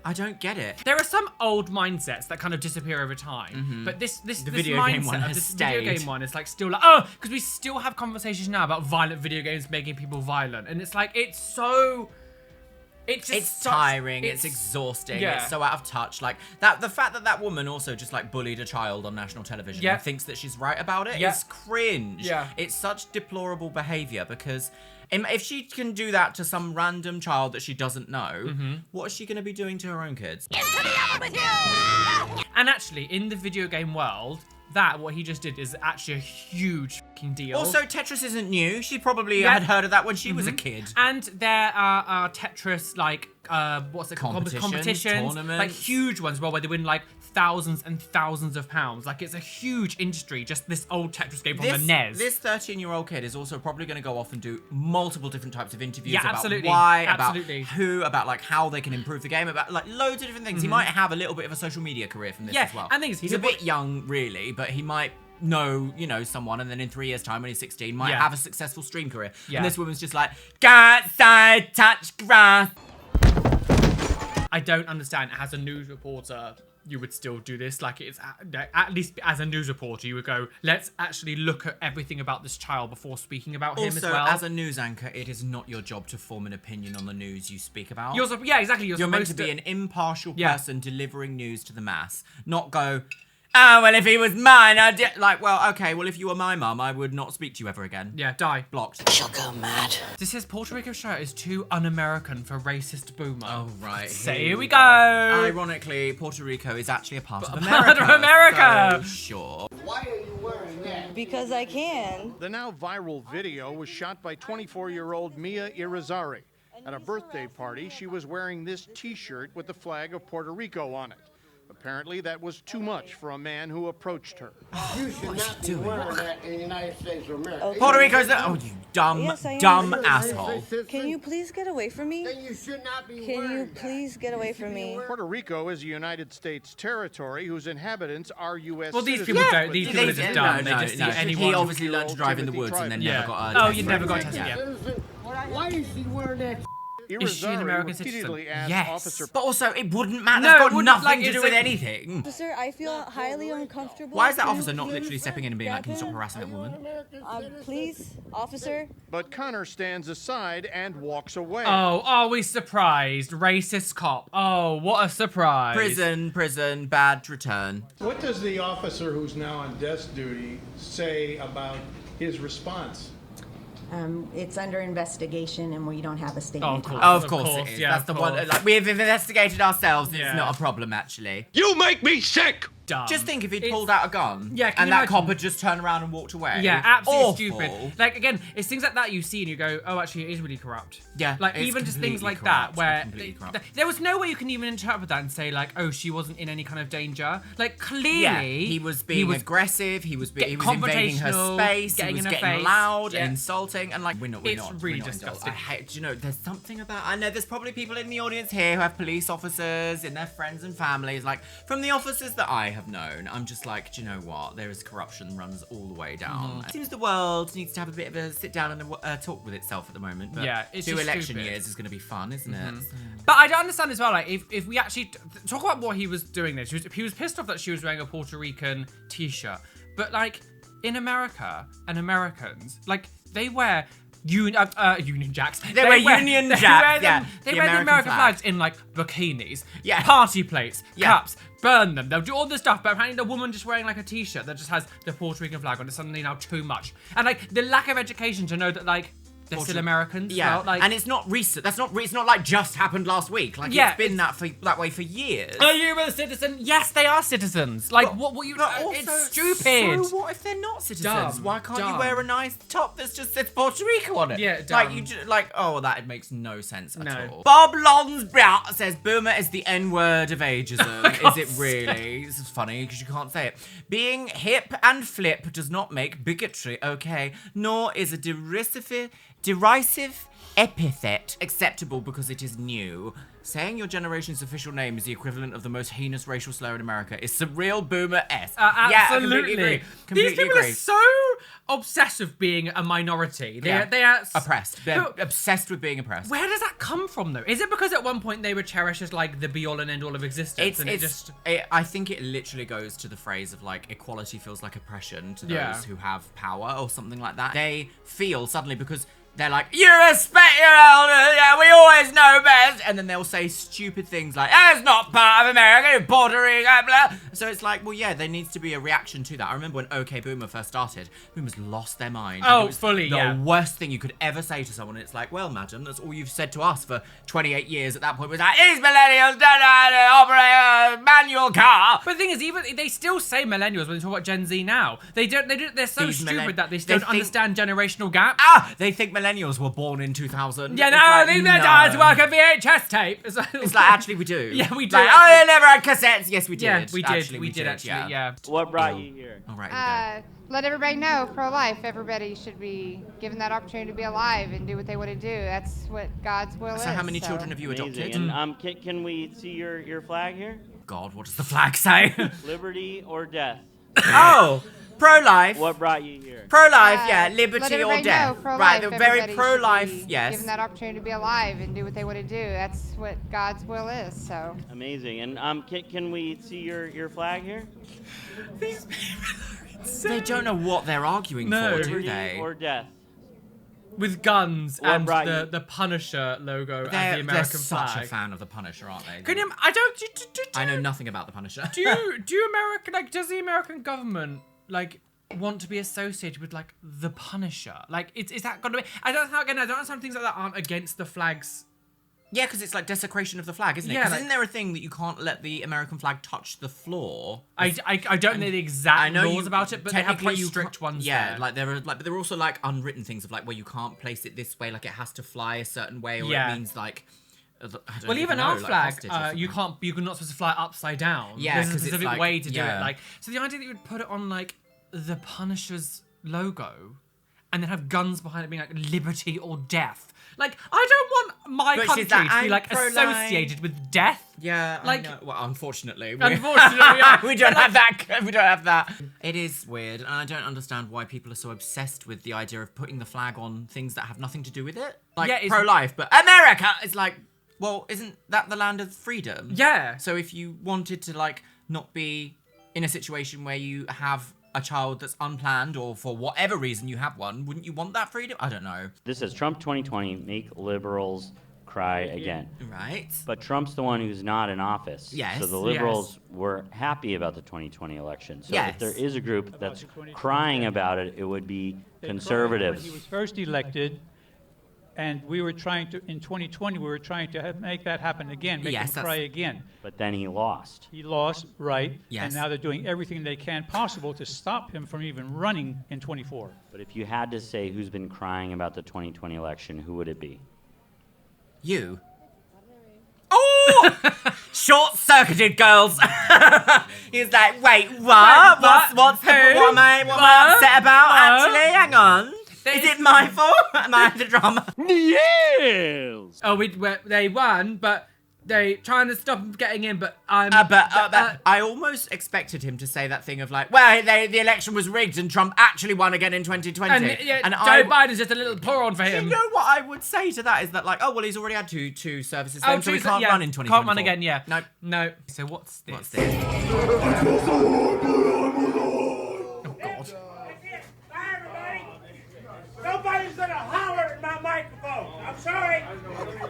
I don't get it. There are some old mindsets that kind of disappear over time, but this video mindset game one of has this stayed. video game one is like still like, because we still have conversations now about violent video games making people violent, and it's like it's tiring, it's exhausting, it's so out of touch. Like the fact that woman also just like bullied a child on national television and thinks that she's right about it is cringe. It's such deplorable behavior because if she can do that to some random child that she doesn't know, what is she going to be doing to her own kids? Into the oven with you! And actually, in the video game world, what he just did is actually a huge fucking deal. Also, Tetris isn't new. She probably had heard of that when she was a kid. And there are Tetris, like, what's it called? Competitions, tournaments. Like, huge ones, where they win, like, thousands and thousands of pounds. Like, it's a huge industry, just this old Tetris game from the NES. This 13-year-old kid is also probably going to go off and do multiple different types of interviews about absolutely. why, Absolutely. about who, about, like, how they can improve the game, about, like, loads of different things. He might have a little bit of a social media career from this as well. And he's a bit young, really, but he might know, you know, someone, and then in 3 years' time, when he's 16, might have a successful stream career. And this woman's just like, go outside, touch grass. I don't understand. As a news reporter, you would still do this. Like, it's at least as a news reporter, you would go, let's actually look at everything about this child before speaking about him as well. Also, as a news anchor, it is not your job to form an opinion on the news you speak about. Exactly. You're meant to be an impartial person delivering news to the mass, not go, oh, well, if he was mine, I'd... Like, well, okay, well, if you were my mum, I would not speak to you ever again. Yeah, die. Blocked. She'll go mad. This says Puerto Rico show is too un-American for racist boomer. Oh, right. So here we go. Ironically, Puerto Rico is actually a part of America. Part of America. So, sure. Why are you wearing that? Because I can. The now viral video was shot by 24-year-old Mia Irizarry. At a birthday party, she was wearing this T-shirt with the flag of Puerto Rico on it. Apparently, that was too much for a man who approached her. You should not be wearing that in the United States of America. Okay. Puerto Rico's the... Oh, you dumb asshole. Can you please get away from me? Then you should not be Can wearing you that. please get away from me? Puerto Rico is a United States territory whose inhabitants are U.S. Well, these citizens. people don't. These people are just dumb. They just see anyone. He obviously learned to drive in the woods and then never got a... Oh, you never got a test. Yeah. Why is she wearing that? Is she an American citizen? Yes. But also, it wouldn't matter. That's got nothing to do with anything. Officer, I feel highly uncomfortable. Why is that officer not literally stepping in and being like, can you stop harassing that woman? Please, officer. But Connor stands aside and walks away. Oh, are we surprised? Racist cop. Oh, what a surprise. Prison, bad return. What does the officer who's now on desk duty say about his response? It's under investigation and we don't have a statement. Of course it is. That's the one. Like, we've investigated ourselves. It's not a problem, actually. You make me sick! Dumb. Just think if he'd pulled out a gun and that imagine? cop had just turned around and walked away. Yeah, absolutely Awful. stupid. Like, again, it's things like that you see and you go, oh, actually, it is really corrupt. Yeah, like, it's even just things completely like corrupt, that, where completely corrupt. there was no way you can even interpret that and say, like, oh, she wasn't in any kind of danger. Like, clearly, Yeah, he was being aggressive. He was invading her space. He was getting loud, insulting, and like we're not. It's really disgusting. I hate. Do you know? There's something about. I know there's probably people in the audience here who have police officers in their friends and families. Like from the officers that I have known, I'm just like, do you know what? There is corruption runs all the way down. It seems the world needs to have a bit of a sit down and a talk with itself at the moment. But yeah, it's 2 just election stupid. years is going to be fun, isn't it? But I don't understand as well, like, if we actually talk about what he was doing there. He was pissed off that she was wearing a Puerto Rican t-shirt. But, like, in America, and Americans, like, they wear Union Jacks. They wear Union Jacks, They wear the American flags in, like, bikinis. Yeah. Party plates. Cups. Burn them. They'll do all this stuff, but apparently the woman just wearing, like, a t-shirt that just has the Puerto Rican flag on it suddenly now too much. And, like, the lack of education to know that, like, they're still Americans. Yeah, well, like, and it's not recent. It's not like just happened last week. Like it's been that way for years. Are you a citizen? Yes, they are citizens. Like what you? It's stupid. So what if they're not citizens? Dumb. Why can't Dumb. you wear a nice top that just says Puerto Rico on it? Yeah, like dumb. you that makes no sense at all. Bob Lonsbrough says boomer is the N-word of ageism. Is it really? This is funny because you can't say it. Being hip and flip does not make bigotry okay, nor is a derisive epithet acceptable because it is new. Saying your generation's official name is the equivalent of the most heinous racial slur in America is surreal boomer-esque. Absolutely. Yeah, I completely agree. These people are so obsessed with being a minority. They are oppressed. They're obsessed with being oppressed. Where does that come from, though? Is it because at one point they were cherished as like the be-all and end-all of existence? I think it literally goes to the phrase of like equality feels like oppression to those who have power or something like that. They feel suddenly because they're like, you respect your elders, yeah, we always know best. And then they'll say stupid things like, it's not part of America, Puerto Rico, blah. So it's like, well, yeah, there needs to be a reaction to that. I remember when OK Boomer first started, boomers lost their mind. Oh, it was fully, the worst thing you could ever say to someone. And it's like, well, madam, that's all you've said to us for 28 years at that point was like, these millennials don't know how to operate a manual car. But the thing is, even they still say millennials when they talk about Gen Z now. They don't. They're so stupid that they still don't understand generational gaps. They think millennials were born in 2000. Yeah, no, they don't work a VHS tape. It's like actually we do. Yeah, we do. Like, oh, they never had cassettes. Yes, we did. Yeah, we did. Actually, we did actually. Yeah. What brought you here? All right. Let everybody know, pro-life, everybody should be given that opportunity to be alive and do what they want to do. That's what God's will is. So how many children have you adopted? And, can we see your flag here? God, what does the flag say? Liberty or death? Oh, pro-life. What brought you here? Pro-life, yeah, liberty let or everybody death. Know, pro-life, right, the very everybody pro-life, should be yes. given that opportunity to be alive and do what they want to do. That's what God's will is. So. Amazing. And can we see your flag here? These people. They don't know what they're arguing for, do they? Or death. With guns and the Punisher logo as the American they're flag. such a fan of the Punisher, aren't they? Can you? I know nothing about the Punisher. Do you American does the American government want to be associated with the Punisher? Is that gonna be? I don't understand things like that aren't against the flags. Yeah, because it's like desecration of the flag, isn't it? Because isn't there a thing that you can't let the American flag touch the floor? I don't know the exact laws about it, but they have pretty strict ones. Yeah, but there are also unwritten things of where you can't place it this way, it has to fly a certain way, or it means well, even our flag, you're not supposed to fly upside down. Yeah, there's a specific way to do it. So the idea that you would put it on the Punisher's logo, and then have guns behind it being liberty or death. I don't want my country to be associated with death. Yeah, I know. Well, unfortunately, we don't have that. We don't have that. It is weird, and I don't understand why people are so obsessed with the idea of putting the flag on things that have nothing to do with it. Pro-life, but America is well, isn't that the land of freedom? Yeah. So if you wanted to not be in a situation where you have a child that's unplanned, or for whatever reason you have one, wouldn't you want that freedom? I don't know. This says Trump 2020, make liberals cry again. Right. But Trump's the one who's not in office. Yes. So the liberals were happy about the 2020 election. So if there is a group that's crying about it, it would be conservatives. When he was first elected, and we were trying to, in 2020, we were trying to make that happen again, make him cry again. But then he lost. He lost, right. Yes. And now they're doing everything they can possible to stop him from even running in 24. But if you had to say who's been crying about the 2020 election, who would it be? You. Oh! Short-circuited, girls. He's like, wait, what? What am I upset about? Actually, hang on. Is it my fault? Am I the drama? Yes! Oh, they won, but they trying to stop him getting in, but I'm... I almost expected him to say that thing of well, the election was rigged and Trump actually won again in 2020. And Joe Biden's just a little pour-on for him. You know what I would say to that is that oh, well, he's already had two services then, so he can't run in 2024. Can't run again, yeah. No. So what's this? Oh, God. Nobody's gonna holler at my microphone. I'm sorry.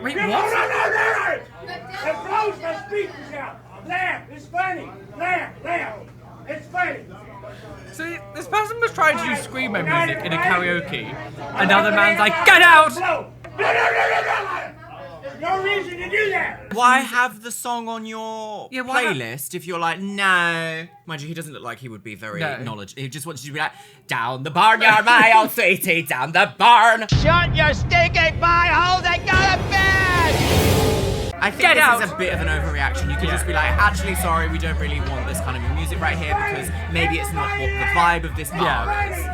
Wait, what? No. It blows my speakers out. Laugh. It's funny. Laugh. It's funny. So this person was trying to do screamo music in a karaoke. Another man's like, get out! No. There's no reason to do that. Why have the song on your playlist if you're no? Mind you, he doesn't look like he would be very knowledgeable. He just wants you to be down the barnyard, my old sweetie, down the barn. Shut your stinking pie hole and go to bed! I think this is a bit of an overreaction. You could just be actually, sorry, we don't really want this kind of music right here because maybe it's not what the vibe of this bar is.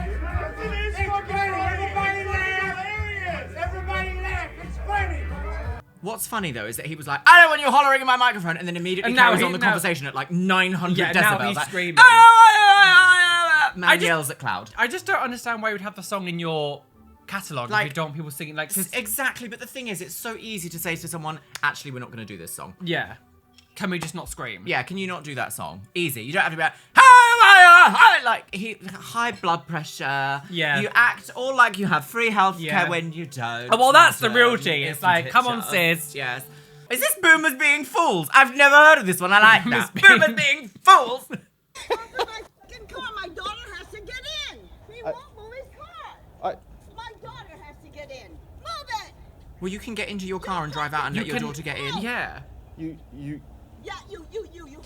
What's funny though is that he was I don't want you hollering in my microphone, and then immediately carries on the conversation at 900 decibels. Now he's screaming. Man yells at Cloud. I just don't understand why you would have the song in your catalogue if you don't want people singing exactly, but the thing is, it's so easy to say to someone, actually, we're not going to do this song. Yeah. Can we just not scream? Yeah, can you not do that song? Easy. You don't have to be high blood pressure. Yeah. You act all like you have free healthcare when you don't. Oh, well, that's the real tea. It's come on, sis. Yes. Is this boomers being fools? I've never heard of this one. I like that. Boomers being fools. My daughter has to get in. He won't move his car. My daughter has to get in. Move it. Well, you can get into your car and drive out and let your daughter get in. Yeah. Yeah, you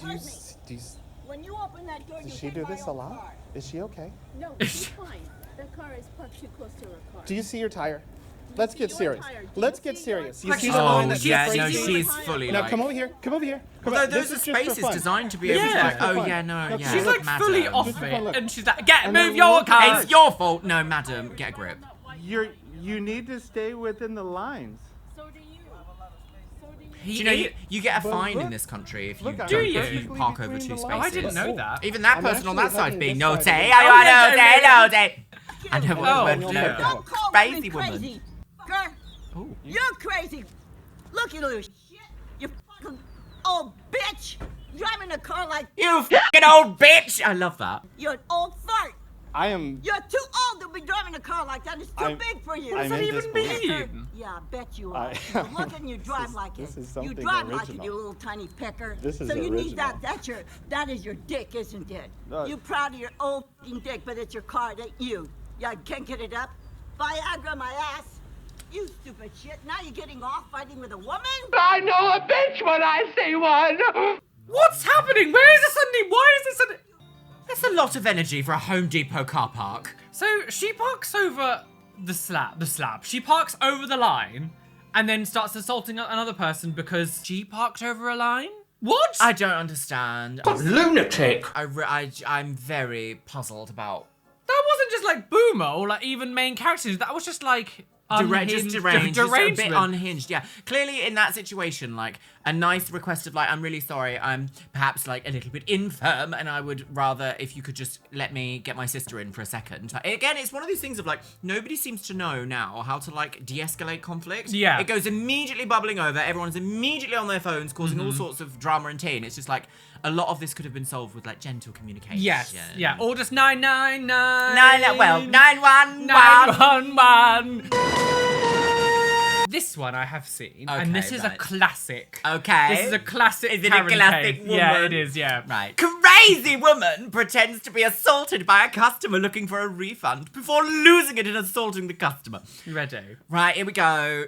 heard me. open that door, Does you she hit do my this a old lot? car. Is she okay? No, she's fine. The car is parked too close to her car. Do you see your tire? Let's get serious. Let's get serious. You Like, see oh, the line that yeah, separates no, you? she's fully Now like... come over here. Come over here. Come Although on. those This are is just for spaces fun. designed to be able to like, oh yeah, no, yeah. She's like madam. fully off fun, it, look. and she's like, "Get, And move then your walk car." It's your fault. No, madam, get a grip. You need to stay within the lines. So do you. So do you. Do you know you get a But fine in look- this country if you look, don't Do you? if you park over between 2 the spaces. lines. Oh, I didn't know that. Even that I'm person on that actually side's being heading naughty. this side Oh, of you yeah, are naughty, naughty. I know Oh, what no. word. Don't call Spacey women woman. crazy. Girl, you're crazy. Look at you, shit. You fucking old bitch. Driving a car like You fucking old bitch! I love that. you're an old fart. I am. You're too old to be driving a car like that. It's too I'm- big for you. I'm in disbelief. Picker. Yeah, I bet you are. You look and you drive like it. this is You something drive like it, original. you little tiny pecker. This is so you need original. that is your dick, isn't it? No. You proud of your old f***ing dick, but it's your car, it ain't you. Yeah, can't get it up. Viagra my ass. You stupid shit. Now you're getting off fighting with a woman? I know a bitch when I see one. What's happening? Where is this suddenly? Why is this suddenly? That's a lot of energy for a Home Depot car park. So she parks over the slab. She parks over the line, and then starts assaulting another person because she parked over a line. What? I don't understand. Lunatic. I'm very puzzled about That wasn't just like boomer or like even main characters. That was just like just deranged, just a bit derangement. unhinged. Yeah, clearly in that situation, like a nice request of like, I'm really sorry, I'm perhaps like a little bit infirm, and I would rather if you could just let me get my sister in for a second. Like, again, it's one of these things of like nobody seems to know now how to like de-escalate conflict. Yeah, it goes immediately bubbling over. Everyone's immediately on their phones, causing all sorts of drama and tea. And it's just like a lot of this could have been solved with like gentle communication. Yes, yeah, or just 999. 911. 911. This one I have seen, and this is a right. classic. Okay. This is a classic. Is it Karen a classic cave. woman? Yeah, it is. Yeah. Right. Crazy woman pretends to be assaulted by a customer looking for a refund before losing it and assaulting the customer. You ready? Right, here we go.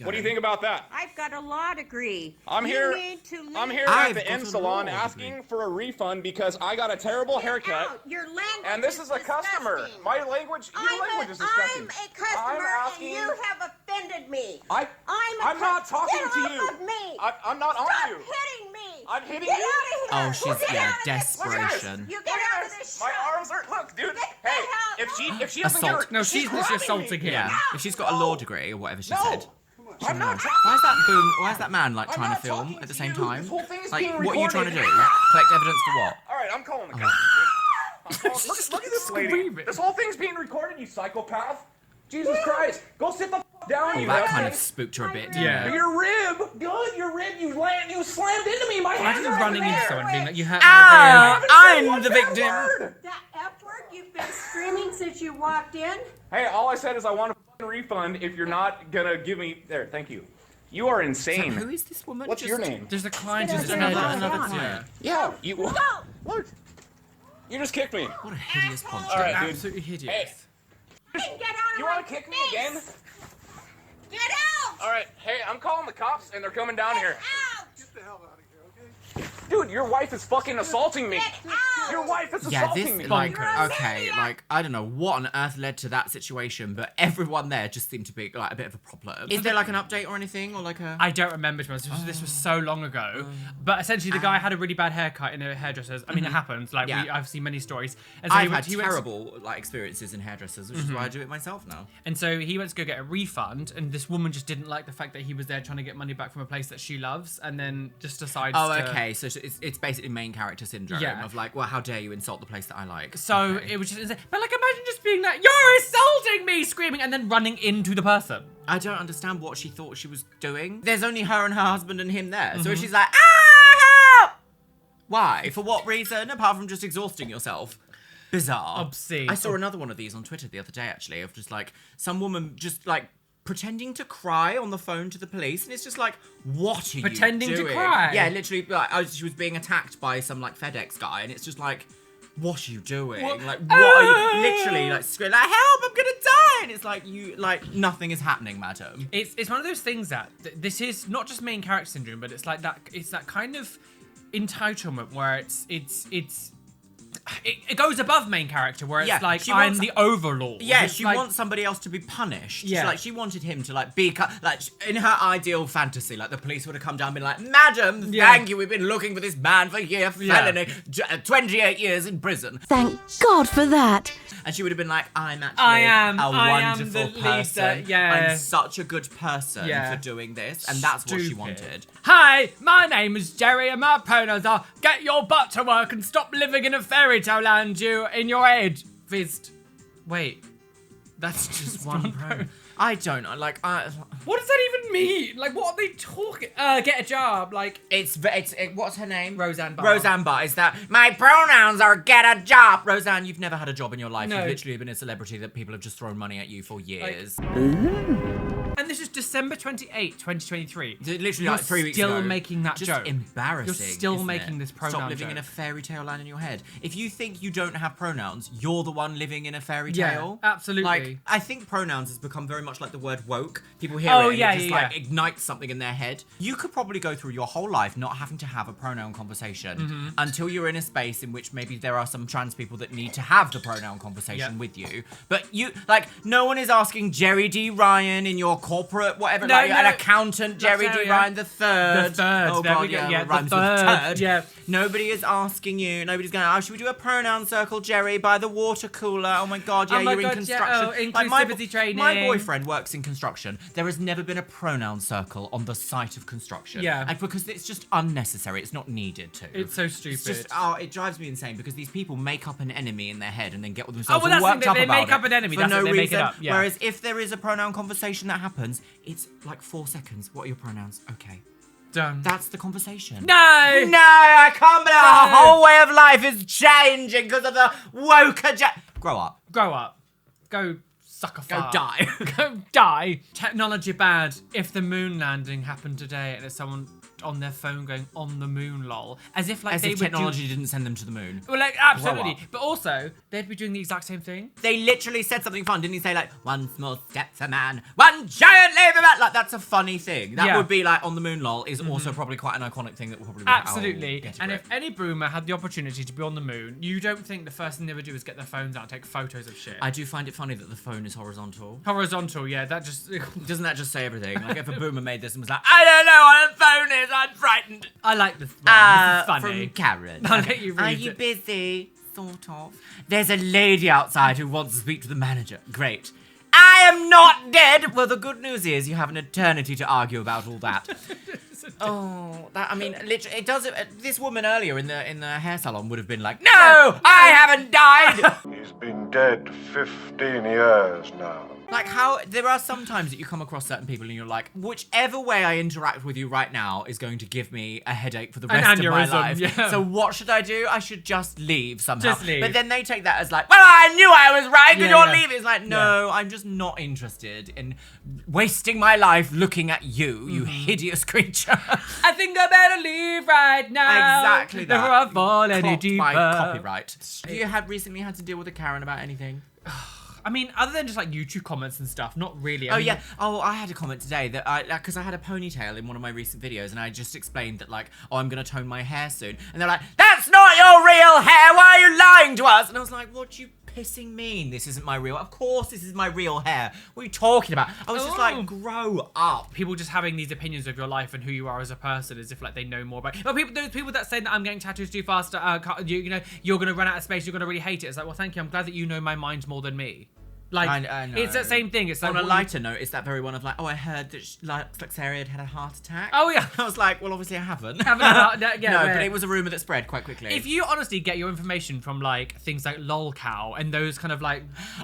What do you think about that? I've got a law degree. I'm here at the End Salon asking for a refund because I got a terrible haircut. Your language And this is a customer. disgusting. My language, your language is disgusting. I'm a customer asking- and you have offended me. I'm not talking Get to off you. of me. I'm not on Stop you. hitting me. I'm hitting Get you. out of Oh, here. she's Get yeah, out of this. desperation. You get out of this My shop. arms are look, dude. Get Hey, the hell if she doesn't get Assault. her, No, she's grabbing assaulting me. him. Yeah, if she's got a law degree or whatever she No. said. I'm not Why is that boom? Why is that man like I'm trying to not film talking at the to same you. time? This whole thing is Like, being what are you trying to do? recorded. Collect evidence for what? All right, I'm calling the cops. Look at this lady. screaming. This whole thing's being recorded, you psychopath. Jesus Christ. Go sit the down, Oh, you that kind of asshole. spooked her a bit. Yeah. Your rib. Good, your rib. You slammed into me. My hands Imagine are running right into there. someone being like, "You hurt Ah, my rib." I'm the victim. That F word you've been screaming since you walked in? Hey, all I said is I want a f***ing refund if you're not gonna give me... There, thank you. You are insane. So who is this woman? What's your name? There's a client. Get Just out another of here. client. Yeah, you... Go. Look. You just kicked me. What a hideous poncho. All right, dude. Absolutely hideous. Hey, Get out of you my want to kick me face. again? Get out. All right, hey, I'm calling the cops, and they're coming down here. Out. Dude, your wife is fucking assaulting me. Get out. Your wife is Yeah, assaulting me. this, like, Bonkers. okay, like, I don't know what on earth led to that situation, but everyone there just seemed to be, like, a bit of a problem. Is there, like, an update or anything, or, like, a... I don't remember, to be honest. This was so long ago. But essentially, the guy had a really bad haircut in a hairdresser's. I mean, it happens. Like, Yeah. I've seen many stories. And so I've had he went to- terrible, like, experiences in hairdressers, which is why I do it myself now. And so he went to go get a refund, and this woman just didn't like the fact that he was there trying to get money back from a place that she loves, and then just decides Oh, to... okay, so it's basically main character syndrome Yeah. of, like, well, how dare you insult the place that I like. So Okay. it was just insane. But, like, imagine just being like, "You're assaulting me!" screaming, and then running into the person. I don't understand what she thought she was doing. There's only her and her husband and him there. So Mhm. she's like, ah, help! Why? For what reason? Apart from just exhausting yourself. Bizarre. Obscene. I saw another one of these on Twitter the other day, actually, of just like some woman just like pretending to cry on the phone to the police, and it's just like, what are Pretending you to doing? cry? Yeah, literally, like, she was being attacked by some like FedEx guy, and it's just like, what are you doing? What? Like, what are you literally like screaming like, help, I'm gonna die? And it's like, you, like, nothing is happening, madam. It's one of those things that this is not just main character syndrome, but it's like that. It's that kind of entitlement where it's it goes above main character where it's Yeah, like, she I'm wants- the overlord. Yeah, It's she like, wants somebody else to be punished. Yeah. Like, she wanted him to, like, be... Like, in her ideal fantasy, like, the police would have come down and been like, Madam, thank you, we've been looking for this man for a year, felony, 28 years in prison. Thank God for that. And she would have been like, I'm actually I am wonderful the person. leader, yeah. I'm such a good person Yeah. for doing this. And that's what she Stupid. wanted. Hi, my name is Jerry and my pronouns are get your butt to work and stop living in a fairy tale land you in your head. Fist. Wait. That's just one pronoun. I don't know, like, What does that even mean? Like, what are they talking? Get a job, like... It's what's her name? Roseanne Barr. Roseanne Barr. Is that, my pronouns are get a job. Roseanne, you've never had a job in your life. No. You've literally been a celebrity that people have just thrown money at you for years. And this is December 28, 2023. Literally You're like 3 weeks ago. still making that Just joke. embarrassing. You're still isn't making it? this pronoun Stop living joke. in a fairy tale land in your head. If you think you don't have pronouns, you're the one living in a fairy Yeah, tale. absolutely. Like, I think pronouns has become very much like the word woke. People hear Oh, it and yeah, it just yeah, like ignites something in their head. You could probably go through your whole life not having to have a pronoun conversation Mhm. until you're in a space in which maybe there are some trans people that need to have the pronoun conversation Yep. with you. But you, like, no one is asking Jerry D. Ryan in your corporate whatever, No, like no. an accountant, Jerry D. Luxeria. Ryan the third. The third. Oh There god, we go. yeah, Yeah, it the rhymes with third. turd. Yeah. Nobody is asking you. Nobody's going, oh, should we do a pronoun circle, Jerry, by the water cooler? Oh my god, yeah, Oh my you're God, in yeah, construction. oh, my inclusivity training. My boyfriend works in construction. There has never been a pronoun circle on the site of construction. Yeah. And because it's just unnecessary. It's not needed to. It's so stupid. It's just, it drives me insane because these people make up an enemy in their head and then get with Oh, themselves well, all that's worked the up thing, they about make up it an enemy, for that's no it, they make it reason. up, yeah. Whereas if there is a pronoun conversation that happens, it's like 4 seconds. What are your pronouns? Okay. Done. That's the conversation. No! I can't believe our whole way of life is changing because of the woke Grow up. Grow up. Go suck a fart. Go die. Go die. Technology bad. If the moon landing happened today and there's someone on their phone going on the moon lol, as if like As they if would technology didn't send them to the moon. Well, like Grow absolutely, up. but also they'd be doing the exact same thing. They literally said something fun, didn't he? Say like, one small step for man, one giant leap for man. Like that's a funny thing. That Yeah. would be like on the moon lol is also probably quite an iconic thing that will probably be like, Absolutely. oh, get a And grip. if any boomer had the opportunity to be on the moon, you don't think the first thing they would do is get their phones out and take photos of shit. I do find it funny that the phone is horizontal. Horizontal, yeah, that just... Doesn't that just say everything? Like if a boomer made this and was like, I don't know what a phone is, I'm frightened. I like this one. This is funny. From Karen. I'll let you read Are you it. busy? Sort of. There's a lady outside who wants to speak to the manager. Great. I am not dead. Well, the good news is you have an eternity to argue about all that. I mean, literally, it does. This woman earlier in the hair salon would have been like, no, I haven't died. He's been dead 15 years now. Like how there are some times that you come across certain people and you're like, whichever way I interact with you right now is going to give me a headache for the An rest of my aneurysm, life. yeah. So what should I do? I should just leave somehow. Just leave. But then they take that as like, well, I knew I was right because Yeah, you're yeah. leaving. It's like, no, I'm just not interested in wasting my life looking at you, you hideous creature. I think I better leave right now. Exactly that. Before I fall any Clocked deeper. by copyright. Have you recently had to deal with a Karen about anything? I mean, other than just like YouTube comments and stuff, not really. I Oh mean, yeah. Oh, I had a comment today that because I had a ponytail in one of my recent videos, and I just explained that like, oh, I'm gonna tone my hair soon, and they're like, that's not your real hair. Why are you lying to us? And I was like, what do you pissing mean? This isn't my real. Of course, this is my real hair. What are you talking about? I was just like, grow up. People just having these opinions of your life and who you are as a person, as if like they know more about. But those people that say that I'm getting tattoos too fast, you know, you're gonna run out of space. You're gonna really hate it. It's like, well, thank you. I'm glad that you know my mind more than me. Like, I know. it's that same thing. It's like on a what lighter note, it's that very one of like, oh, I heard that Luxeria had had a heart attack. Oh yeah. I was like, well, obviously I haven't. Yeah, no, where- but it was a rumor that spread quite quickly. If you honestly get your information from like things like LOLcow and those kind of like,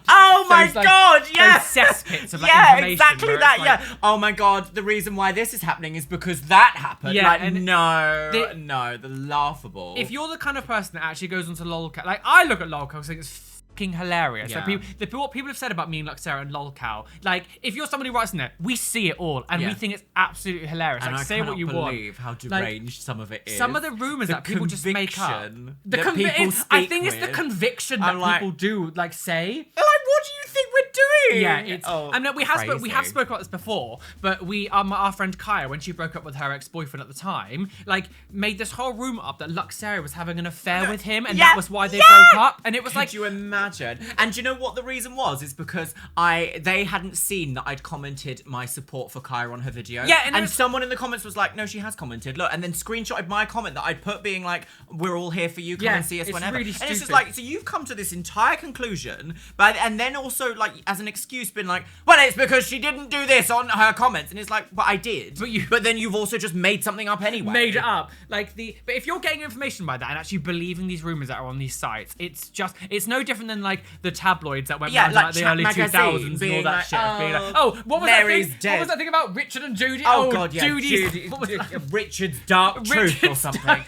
oh my those, like, god, yeah, those cesspits of like yeah, information. exactly where that. it's like- Yeah. Oh my god, the reason why this is happening is because that happened. Yeah, like, and no, the laughable. If you're the kind of person that actually goes onto LOLcow, like I look at LOLcow and think it's fucking hilarious. Yeah. Like what people have said about me and Luxeria and LOLcow, like if you're somebody who writes in there, we see it all and Yeah. we think it's absolutely hilarious. and Like I say cannot what you want. believe how Like, deranged some of it is. some of the rumors that people just make up. conviction The that people I speak think it's the with. conviction I'm that like- people do like say. They're like, what do you think we're really? Yeah, it's. Oh, I mean, we have crazy. spoken about this before, but our friend Kaya, when she broke up with her ex-boyfriend at the time, like made this whole rumor up that Luxeria was having an affair with him, and that was why they broke up. And it was like, could you imagine? And do you know what the reason was? It's because they hadn't seen that I'd commented my support for Kaya on her video. Yeah, and someone in the comments was like, no, she has commented. Look, and then screenshotted my comment that I'd put being like, we're all here for you. Come and see us whenever. Really and it's just stupid. like, so you've come to this entire conclusion, and then also like as an excuse been like, well, it's because she didn't do this on her comments, and it's like, but I did. But then you've also just made something up anyway. Made it up. But if you're getting information by that and actually believing these rumors that are on these sites, it's no different than like the tabloids that went around in like the early 2000s and all that shit. Being like, oh, what was Mary's that thing? dead. What was that thing about Richard and Judy? Oh God, yeah, Judy. What was that? Richard's Dark Truth or Richard's something.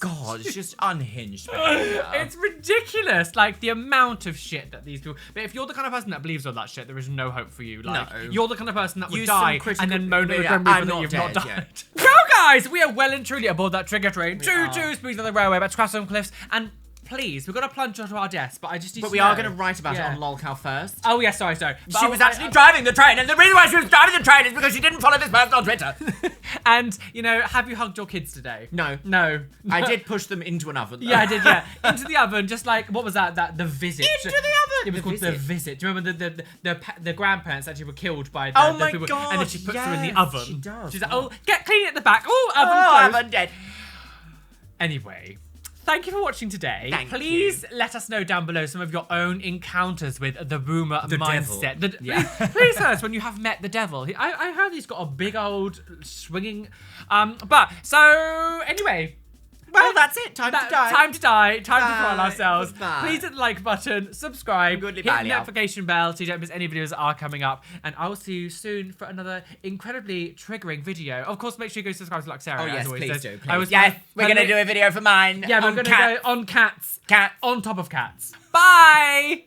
God, it's just unhinged. It's ridiculous, like the amount of shit that these people. But if you're the kind of person that believes all that shit, there is no hope for you. Like, No. you're the kind of person that would Use die some and then moan at the critical- Grim I'm Reaper that not you've dead not died. yet. Well, guys, we are well and truly aboard that trigger train. Choo-choo, speeds on the railway, about to cross some cliffs, and please, we're gonna plunge onto our deaths. But I just need But to we know. are going to write about Yeah. it on LOLcow first. Oh yeah, sorry. But She was actually driving the train, and the reason why she was driving the train is because she didn't follow this person on Twitter. And have you hugged your kids today? No. I did push them into an oven, though. Yeah, I did. Yeah, into the oven. Just like what was that? The Visit. Into the oven. It was called Visit. The Visit. Do you remember the grandparents actually were killed by Oh the my people, God, and then she puts them in the yes, oven. she does. She's like, oh, get clean at the back. Oh, oven closed. Oven dead. Anyway. Thank you for watching today. Please let us know down below some of your own encounters with the boomer mindset. Please tell us when you have met the devil. I heard he's got a big old swinging. So anyway. Well, that's it. Time to die. Time to die. Time to throw on Bye. ourselves. Goodbye. Please hit the like button, subscribe, Goodly hit bye the now. notification bell so you don't miss any videos that are coming up. And I will see you soon for another incredibly triggering video. Of course, make sure you go subscribe to Luxeria. Oh, yes, as always. please There's- do. I was Yes, we're going to do a video for mine. Yeah, we're on going to cats. go on cats. Cats. On top of cats. Bye!